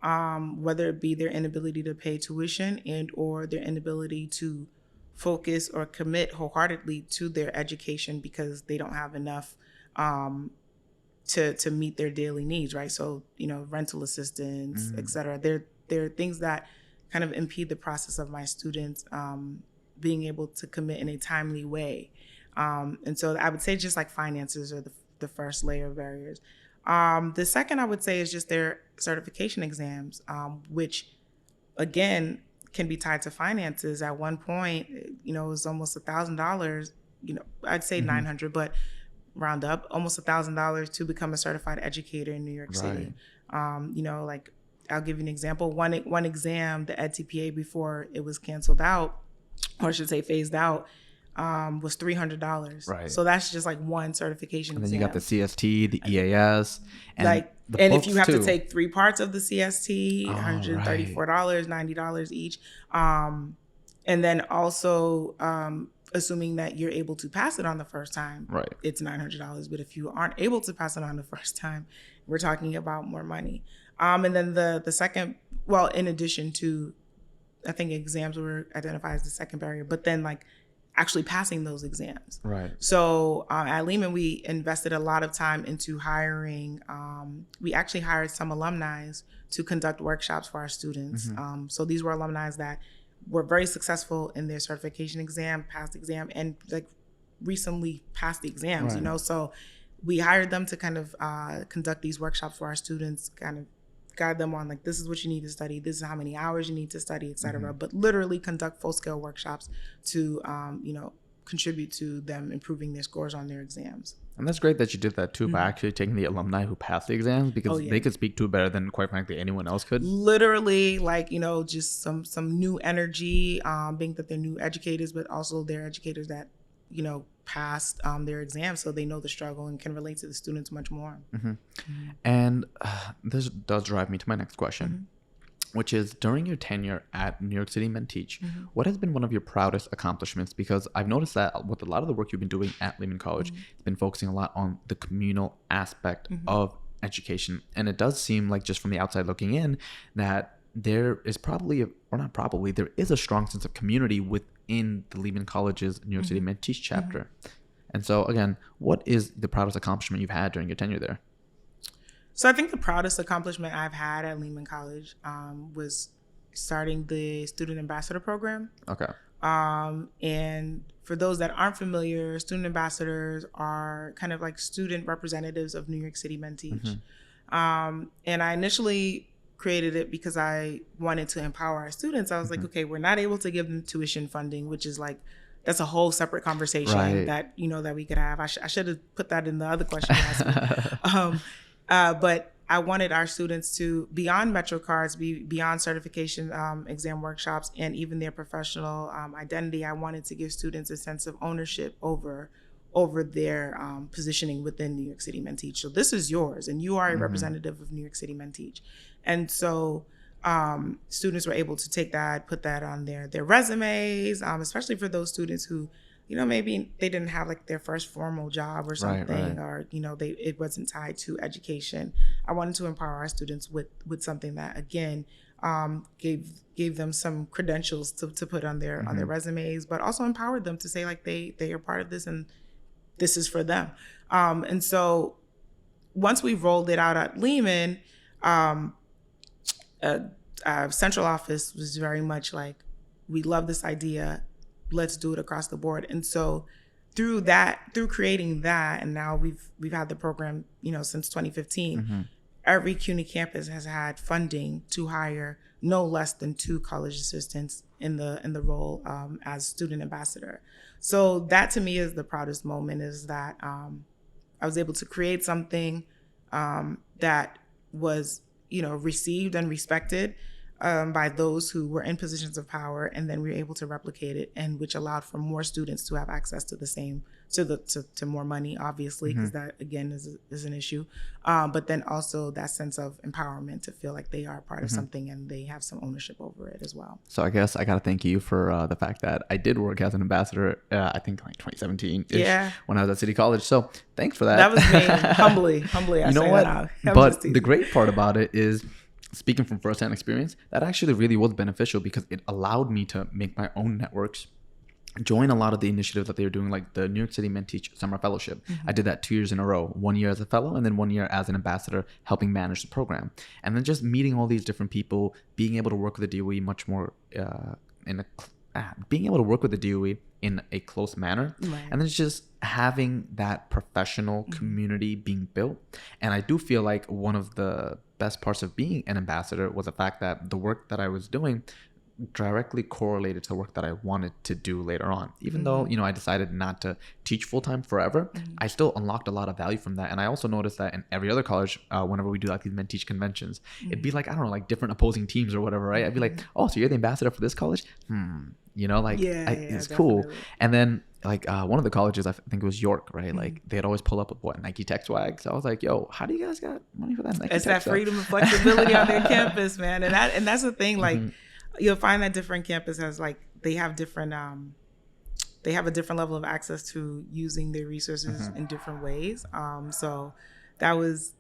Whether it be their inability to pay tuition and or their inability to focus or commit wholeheartedly to their education because they don't have enough to meet their daily needs, right? So, rental assistance, et cetera. There are things that kind of impede the process of my students being able to commit in a timely way. And so I would say just finances are the first layer of barriers. The second I would say is just their certification exams, which again can be tied to finances. At one point, it was almost $1,000. I'd say $900, but round up, almost $1,000 to become a certified educator in New York City. I'll give you an example. One exam, the EdTPA, before it was canceled out, or I should say phased out, was $300. Right. So that's just one certification and then exam. you got the CST, the EAS, and and if you have to take 3 parts of the CST, $134, $90 each. And then also assuming that you're able to pass it on the first time, it's $900. But if you aren't able to pass it on the first time, we're talking about more money. And then the second, in addition to I think exams were identified as the second barrier, but then like actually passing those exams. Right. So at Lehman, we invested a lot of time into hiring. We actually hired some alumni to conduct workshops for our students. So these were alumni that were very successful in their certification exam, passed the exam, and like recently passed the exams, you know? So we hired them to kind of conduct these workshops for our students, kind of guide them on like, this is what you need to study, this is how many hours you need to study, etc. But literally conduct full-scale workshops to contribute to them improving their scores on their exams. And that's great that you did that too, by actually taking the alumni who passed the exams, because they could speak to it better than, quite frankly, anyone else could. Literally, like, just some new energy, being that they're new educators, but also they're educators that passed their exams, so they know the struggle and can relate to the students much more. And this does drive me to my next question, which is, during your tenure at New York City Men Teach, what has been one of your proudest accomplishments? Because I've noticed that with a lot of the work you've been doing at Lehman College, it's been focusing a lot on the communal aspect of education. And it does seem like, just from the outside looking in, that there is there is a strong sense of community within the Lehman College's New York City Men Teach chapter. And so, again, what is the proudest accomplishment you've had during your tenure there? So I think the proudest accomplishment I've had at Lehman College was starting the Student Ambassador Program. Okay. And for those that aren't familiar, student ambassadors are kind of like student representatives of New York City Men Teach. And I initially created it because I wanted to empower our students. I was like, okay, we're not able to give them tuition funding, which is like, that's a whole separate conversation that, that we could have. I should have put that in the other question you asked me. But I wanted our students to, beyond Metro cards, beyond certification exam workshops, and even their professional identity, I wanted to give students a sense of ownership over their positioning within New York City Men Teach. So this is yours, and you are a representative of New York City Men Teach. And so students were able to take that, put that on their resumes, especially for those students who, maybe they didn't have like their first formal job or something, or, it wasn't tied to education. I wanted to empower our students with something that, again, gave them some credentials to put on their resumes, but also empowered them to say like they are part of this and this is for them. And so once we rolled it out at Lehman, our central office was very much like, we love this idea, let's do it across the board. And so through creating that, and now we've had the program, since 2015, every CUNY campus has had funding to hire no less than 2 college assistants in the role as student ambassador. So that to me is the proudest moment, is that I was able to create something that was, received and respected by those who were in positions of power, and then we were able to replicate it, and which allowed for more students to have access to the same, to more money, obviously, because that again is an issue, but then also that sense of empowerment to feel like they are part of something and they have some ownership over it as well. So I guess I gotta thank you for the fact that I did work as an ambassador, I think like 2017-ish, when I was at City College. So thanks for that. That was me. humbly. I you know say what? That out. But the great part about it is, speaking from firsthand experience, that actually really was beneficial, because it allowed me to make my own networks, join a lot of the initiatives that they were doing, like the New York City Men Teach Summer Fellowship. I did that 2 years in a row, 1 year as a fellow and then 1 year as an ambassador, helping manage the program. And then just meeting all these different people, being able to work with the DOE much more being able to work with the DOE in a close manner. And then just having that professional community being built. And I do feel like one of the best parts of being an ambassador was the fact that the work that I was doing directly correlated to the work that I wanted to do later on. Even though, I decided not to teach full-time forever, I still unlocked a lot of value from that. And I also noticed that in every other college, whenever we do like these Men Teach conventions, it'd be like, I don't know, like different opposing teams or whatever, right? I'd be like, oh, so you're the ambassador for this college? It's cool. And then like one of the colleges, I think it was York, right? Like they'd always pull up with Nike Tech swag. So I was like, yo, how do you guys got money for that Nike It's Tech that stuff? freedom and flexibility on their campus, man. And that's the thing, like you'll find that different campus has like, they have a different level of access to using their resources in different ways. So that was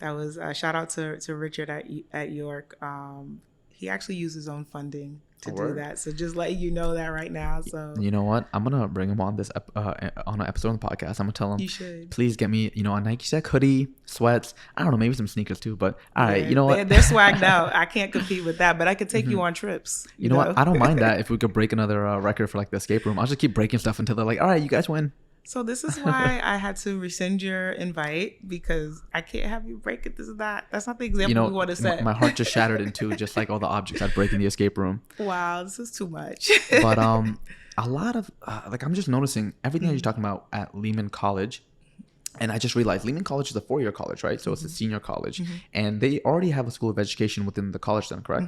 a shout out to Richard at York. he actually used his own funding to Oh, do word? that. So just letting you know that right now. So You know what? I'm gonna bring him on this on an episode on the podcast. I'm gonna tell him, you should. please get me, a Nike Tech hoodie, sweats. I don't know, maybe some sneakers too. But all right, you know what? They're swagged out. I can't compete with that, but I could take you on trips. You know what? I don't mind that if we could break another record for like the escape room. I'll just keep breaking stuff until they're like, all right, you guys win. So this is why I had to rescind your invite, because I can't have you break it. This is not. That's not the example we want to set. My heart just shattered in two, just like all the objects I'd break in the escape room. Wow, this is too much. But a lot of like I'm just noticing everything that you're talking about at Lehman College. And I just realized Lehman College is a 4-year college, right? So it's a senior college. And they already have a school of education within the college then, correct?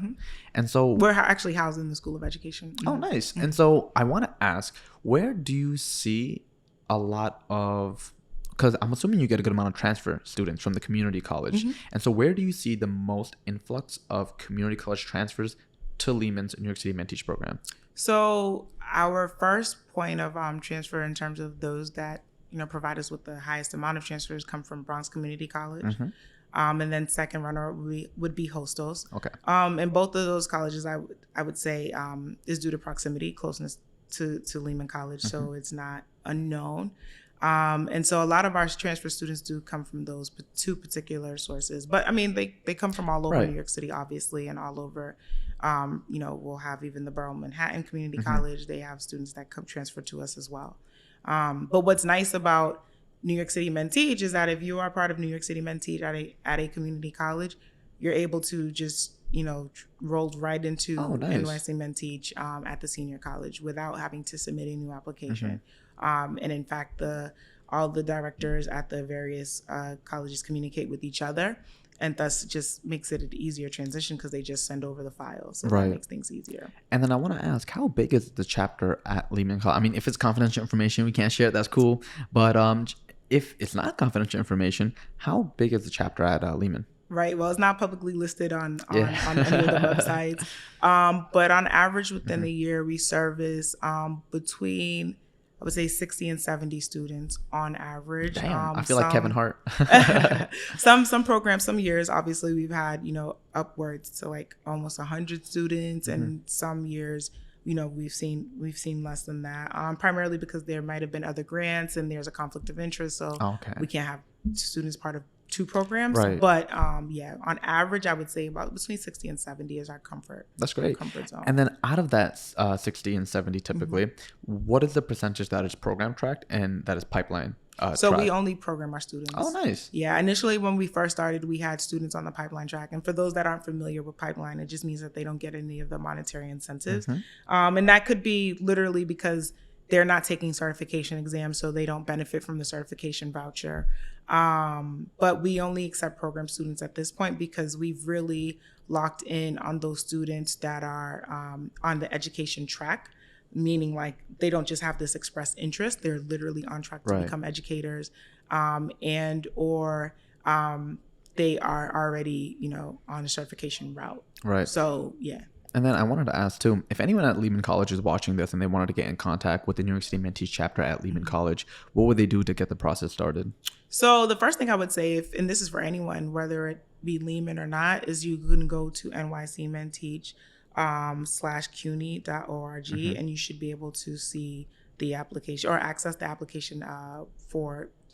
And so we're actually housed in the School of Education. Oh, nice. And so I want to ask, where do you see a lot of, because I'm assuming you get a good amount of transfer students from the community college. And so where do you see the most influx of community college transfers to Lehman's New York City Men Teach program? So our first point of transfer in terms of those that provide us with the highest amount of transfers come from Bronx Community College. And then second runner would be Hostels. Okay. And both of those colleges I would say is due to proximity, closeness to Lehman College. So it's not unknown. And so a lot of our transfer students do come from those two particular sources. But I mean, they come from all over New York City, obviously, and all over, we'll have even the Borough Manhattan Community College. They have students that come transfer to us as well. But what's nice about New York City Men Teach is that if you are part of New York City Men Teach at a community college, you're able to just, roll right into NYC Men Teach at the senior college without having to submit a new application. And in fact, all the directors at the various colleges communicate with each other, and thus just makes it an easier transition because they just send over the files. So that makes things easier. And then I want to ask, how big is the chapter at Lehman College? I mean, if it's confidential information, we can't share it. That's cool. But if it's not confidential information, how big is the chapter at Lehman? Right. Well, it's not publicly listed on any of the websites. But on average, within the year, we service between, I would say, 60 and 70 students on average. Damn, I feel like Kevin Hart. some programs, some years, obviously, we've had, upwards to like almost 100 students. And some years, we've seen less than that, primarily because there might have been other grants and there's a conflict of interest. So we can't have students part of two programs. But on average, I would say about between 60 and 70 is our comfort. That's great. Comfort zone. And then out of that 60 and 70 typically, what is the percentage that is program tracked and that is pipeline? So we only program our students. Oh, nice. Yeah. Initially, when we first started, we had students on the pipeline track. And for those that aren't familiar with pipeline, it just means that they don't get any of the monetary incentives. And that could be literally because they're not taking certification exams, so they don't benefit from the certification voucher. But we only accept program students at this point because we've really locked in on those students that are on the education track, meaning like they don't just have this express interest, they're literally on track to become educators, and or they are already, on a certification route. Right. So, yeah. And then I wanted to ask too, if anyone at Lehman College is watching this and they wanted to get in contact with the New York City Men Teach chapter at Lehman College, what would they do to get the process started? So the first thing I would say, and this is for anyone, whether it be Lehman or not, is you can go to NYC Men Teach /CUNY.org and you should be able to see the application or access the application to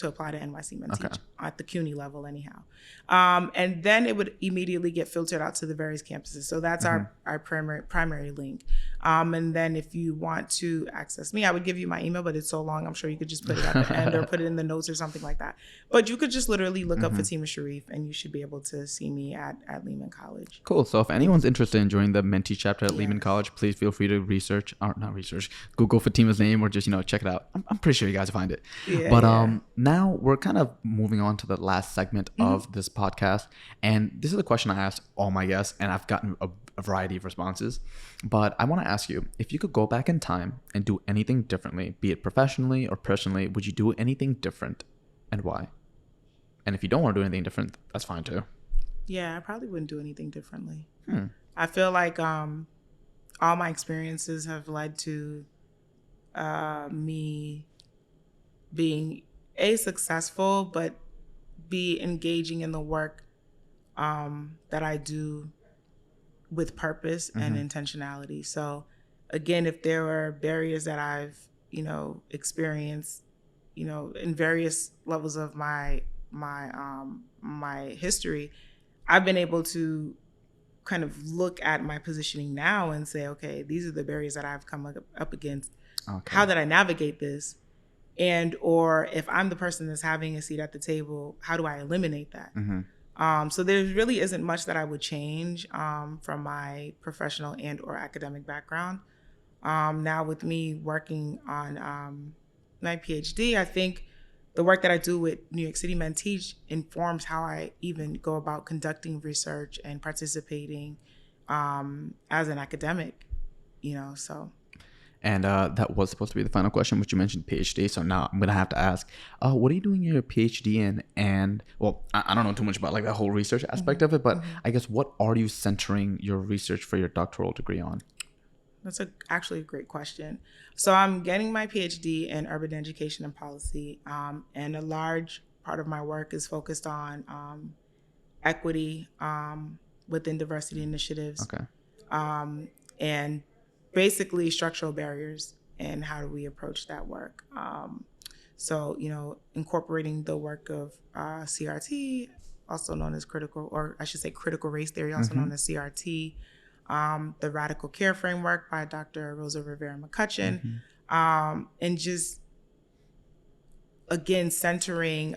apply to NYC Men Teach at the CUNY level anyhow. And then it would immediately get filtered out to the various campuses. So that's our primary link. And then if you want to access me, I would give you my email, but it's so long, I'm sure you could just put it at the end or put it in the notes or something like that. But you could just literally look up Fatima Sherif and you should be able to see me at Lehman College. Cool. So if anyone's interested in joining the Men Teach chapter at Lehman College, please feel free to Google Fatima's name or just, check it out. I'm pretty sure you guys will find it. Now we're kind of moving on to the last segment of this podcast. And this is a question I asked all my guests, and I've gotten a variety of responses. But I want to ask you, if you could go back in time and do anything differently, be it professionally or personally, would you do anything different and why? And if you don't want to do anything different, that's fine too. Yeah, I probably wouldn't do anything differently. I feel like all my experiences have led to me being successful, but be engaging in the work that I do with purpose and intentionality. So again, if there are barriers that I've, experienced, in various levels of my history, I've been able to kind of look at my positioning now and say, okay, these are the barriers that I've come up against. Okay. How did I navigate this? And, or if I'm the person that's having a seat at the table, how do I eliminate that? So there really isn't much that I would change from my professional and or academic background. Now with me working on my PhD, I think the work that I do with New York City Men Teach informs how I even go about conducting research and participating as an academic, so. And that was supposed to be the final question, but you mentioned PhD. So now I'm going to have to ask, what are you doing your PhD in? And, well, I don't know too much about like the whole research aspect of it, but I guess what are you centering your research for your doctoral degree on? That's actually a great question. So I'm getting my PhD in urban education and policy. And a large part of my work is focused on equity within diversity initiatives. Okay. And basically structural barriers and how do we approach that work. So, incorporating the work of CRT, also known as critical race theory, also known as CRT, the radical care framework by Dr. Rosa Rivera McCutcheon, and just, again, centering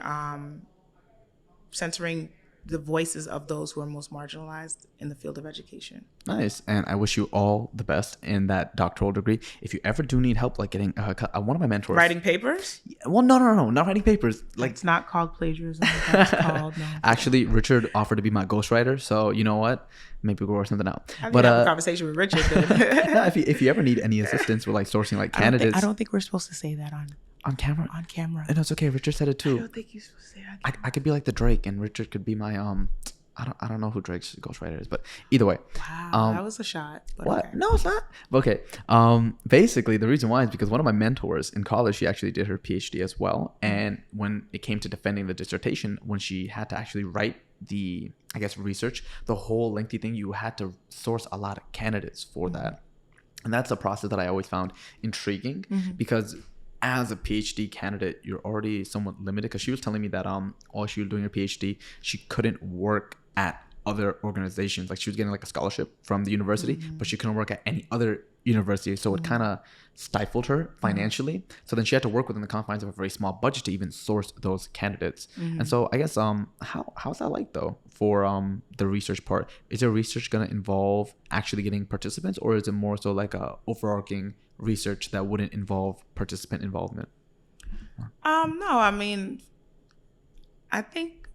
the voices of those who are most marginalized in the field of education. Nice. And I wish you all the best in that doctoral degree. If you ever do need help, like getting one of my mentors. Writing papers? Well, no, not writing papers. Like, it's not called plagiarism. That's called, no. Actually, Richard offered to be my ghostwriter. So you know what? Maybe we'll work something out. I have a conversation with Richard. No, if you ever need any assistance with like sourcing like candidates. I don't think we're supposed to say that on camera. On camera. And it's okay. Richard said it too. I don't think you're supposed to say that. I could be like the Drake, and Richard could be my I don't know who Drake's ghostwriter is, but either way. Wow, that was a shot. What? Okay. No, it's not. Okay. Basically, the reason why is because one of my mentors in college, she actually did her PhD as well, and when it came to defending the dissertation, when she had to actually write the, I guess, research, the whole lengthy thing, you had to source a lot of candidates for that, and that's a process that I always found intriguing because as a PhD candidate, you're already somewhat limited, because she was telling me that while she was doing her PhD, she couldn't work at other organizations. Like she was getting like a scholarship from the university, but she couldn't work at any other university. So it kind of stifled her financially. So then she had to work within the confines of a very small budget to even source those candidates. And so I guess how's that like though for the research part? Is your research going to involve actually getting participants, or is it more so like a overarching research that wouldn't involve participant involvement? No, I mean, I think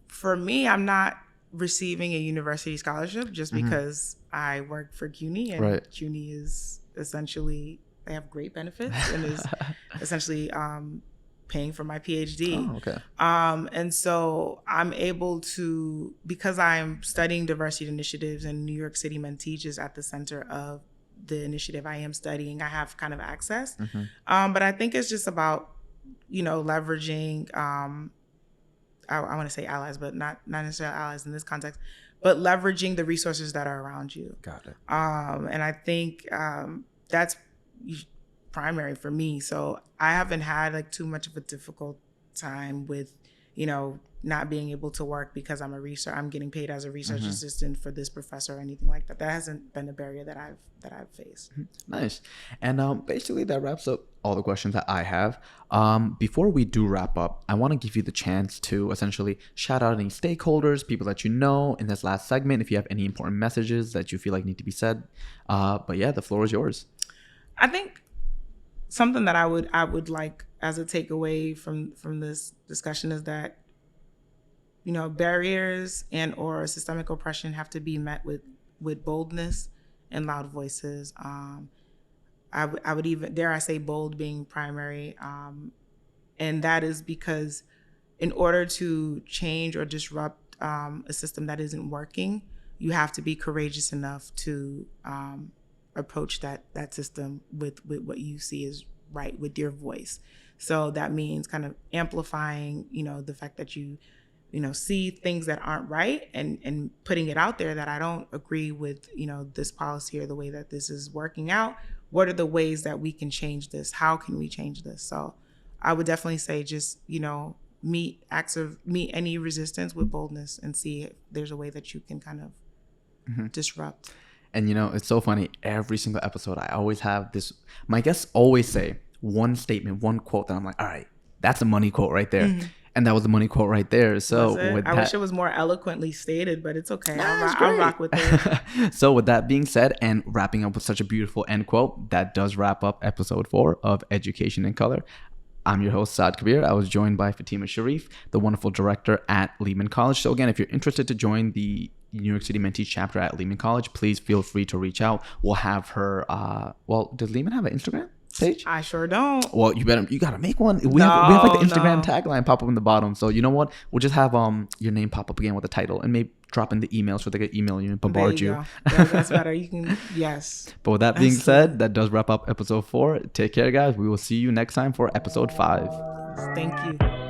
for me, I'm not receiving a university scholarship just because I work for CUNY, and CUNY is essentially, they have great benefits and is essentially paying for my PhD. Oh, okay. And so I'm able to, because I'm studying diversity initiatives and New York City Men Teach is at the center of the initiative I am studying, I have kind of access. But I think it's just about, leveraging, I want to say allies, but not necessarily allies in this context, but leveraging the resources that are around you. Got it. And I think that's primary for me. So I haven't had like too much of a difficult time with, not being able to work because I'm getting paid as a research assistant for this professor or anything like that. That hasn't been a barrier that I've faced. Nice. And basically that wraps up all the questions that I have. Before we do wrap up, I want to give you the chance to essentially shout out any stakeholders, people that you know in this last segment, if you have any important messages that you feel like need to be said. But yeah, the floor is yours. I think something that I would like as a takeaway from this discussion is that, barriers and or systemic oppression have to be met with boldness and loud voices. I would even, dare I say, bold being primary. And that is because in order to change or disrupt a system that isn't working, you have to be courageous enough to approach that system with what you see as right, with your voice. So that means kind of amplifying, the fact that you see things that aren't right and putting it out there that I don't agree with, this policy or the way that this is working out. What are the ways that we can change this? How can we change this? So I would definitely say just, meet any resistance with boldness and see if there's a way that you can kind of disrupt. And it's so funny. Every single episode, I always have this. My guests always say one statement, one quote that I'm like, all right, that's a money quote right there. And that was the money quote right there. So I wish it was more eloquently stated, but it's okay. I'll rock with it. So with that being said, and wrapping up with such a beautiful end quote, that does wrap up episode 4 of Education in Color. I'm your host, Saad Kabir. I was joined by Fatima Sherif, the wonderful director at Lehman College. So again, if you're interested to join the New York City Men Teach chapter at Lehman College, please feel free to reach out. We'll have her, does Lehman have an Instagram page? I sure don't. Well, you gotta make one. We have like the Instagram tagline pop up in the bottom. So you know what? We'll just have your name pop up again with the title and maybe drop in the email so they can email you and bombard you. Yeah, that's better. You can, yes. But with that being said, that does wrap up episode 4. Take care, guys. We will see you next time for episode 5. Thank you.